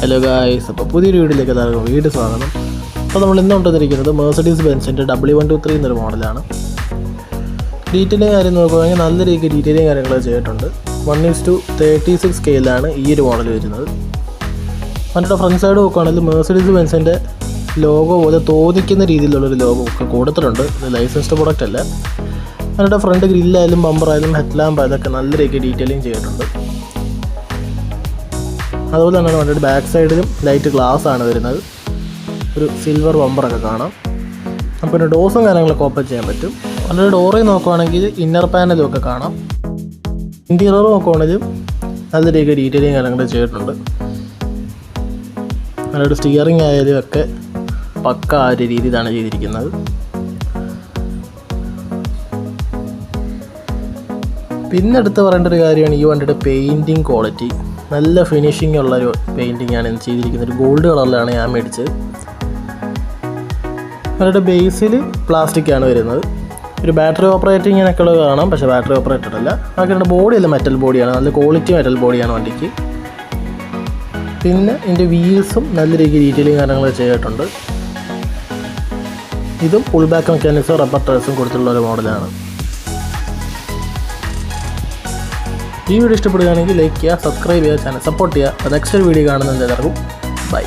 Hello guys, അപ്പോൾ പുതിയൊരു വീഡിയോയിലേക്ക് എല്ലാവർക്കും വീണ്ടും സ്വാഗതം. അപ്പോൾ നമ്മൾ ഇന്ന് കൊണ്ടുവന്നിരിക്കുന്നത് മെർസിഡീസ് ബെൻസിൻ്റെ W123 എന്നൊരു മോഡലാണ്. ഡീറ്റെയിലിംഗ് കാര്യം നോക്കുകയാണെങ്കിൽ നല്ല രീതിക്ക് ഡീറ്റെയിലിംഗ് കാര്യങ്ങൾ ചെയ്തിട്ടുണ്ട്. 1:36 സ്കെയിലാണ് ഈ ഒരു മോഡൽ വരുന്നത്. അതിൻ്റെ ഫ്രണ്ട് സൈഡ് നോക്കുകയാണെങ്കിൽ മെർസിഡീസ് ബെൻസിൻ്റെ ലോഗോ പോലെ തോന്നിക്കുന്ന രീതിയിലുള്ളൊരു ലോഗോ ഒക്കെ കൊടുത്തിട്ടുണ്ട്. ഇത് ലൈസൻസ്ഡ് പ്രൊഡക്റ്റ് അല്ല. അതിൻ്റെ ഫ്രണ്ട് ഗ്രില്ലായാലും ബമ്പറായാലും ഹെഡ് ലാമ്പ് അതൊക്കെ നല്ല രീതിക്ക് ഡീറ്റെയിലിംഗ് ചെയ്തിട്ടുണ്ട്. അതുപോലെ തന്നെ വണ്ടിയുടെ ബാക്ക് സൈഡിലും ലൈറ്റ് ഗ്ലാസ് ആണ് വരുന്നത്. ഒരു സിൽവർ ബമ്പറൊക്കെ കാണാം. അപ്പോൾ പിന്നെ ഡോസും കാര്യങ്ങളൊക്കെ ഓപ്പൺ ചെയ്യാൻ പറ്റും. വണ്ടിയുടെ ഡോറിൽ നോക്കുകയാണെങ്കിൽ ഇന്നർ പാനലും ഒക്കെ കാണാം. ഇൻറ്റീരിയർ നോക്കുകയാണെങ്കിലും നല്ല രീതിക്ക് ഡീറ്റെയിലിംഗ് കാര്യങ്ങൾ ചെയ്തിട്ടുണ്ട്. വണ്ടിയുടെ സ്റ്റിയറിംഗ് ആയാലും ഒക്കെ പക്ക ആ ഒരു രീതിയിലാണ് ചെയ്തിരിക്കുന്നത്. പിന്നെ എടുത്ത് പറയേണ്ട ഒരു കാര്യമാണ് ഈ വണ്ടിയുടെ പെയിൻറ്റിങ് ക്വാളിറ്റി. നല്ല ഫിനിഷിംഗ് ഉള്ളൊരു പെയിൻറ്റിങ്ങാണ് ചെയ്തിരിക്കുന്നത്. ഒരു ഗോൾഡ് കളറിലാണ് ഞാൻ മേടിച്ചത്. അവരുടെ ബേസിൽ പ്ലാസ്റ്റിക്കാണ് വരുന്നത്. ഒരു ബാറ്ററി ഓപ്പറേറ്റിങ്ങിനൊക്കെ ഉള്ളത് കാണാം, പക്ഷേ ബാറ്ററി ഓപ്പറേറ്റഡ് അല്ല. ബാക്കിയുടെ ബോഡിയല്ല മെറ്റൽ ബോഡിയാണ്, നല്ല ക്വാളിറ്റി മെറ്റൽ ബോഡിയാണ് വണ്ടിക്ക്. പിന്നെ ഇതിൻ്റെ വീൽസും നല്ല രീതിയിൽ ഡീറ്റെയിലിംഗ് കാര്യങ്ങൾ ചെയ്തിട്ടുണ്ട്. ഇതും പുൾ ബാക്ക് മെക്കാനിക്സും റബ്ബർ ടയർസും കൊടുത്തുള്ള ഒരു മോഡലാണ്. ഈ വീഡിയോ ഇഷ്ടപ്പെടുകയാണെങ്കിൽ ലൈക്ക് ചെയ്യുക, സബ്സ്ക്രൈബ് ചെയ്യുക, ചാനൽ സപ്പോർട്ട് ചെയ്യുക. നെക്സ്റ്റ് വീഡിയോ കാണുന്നതിന് എല്ലാവർക്കും ബൈ.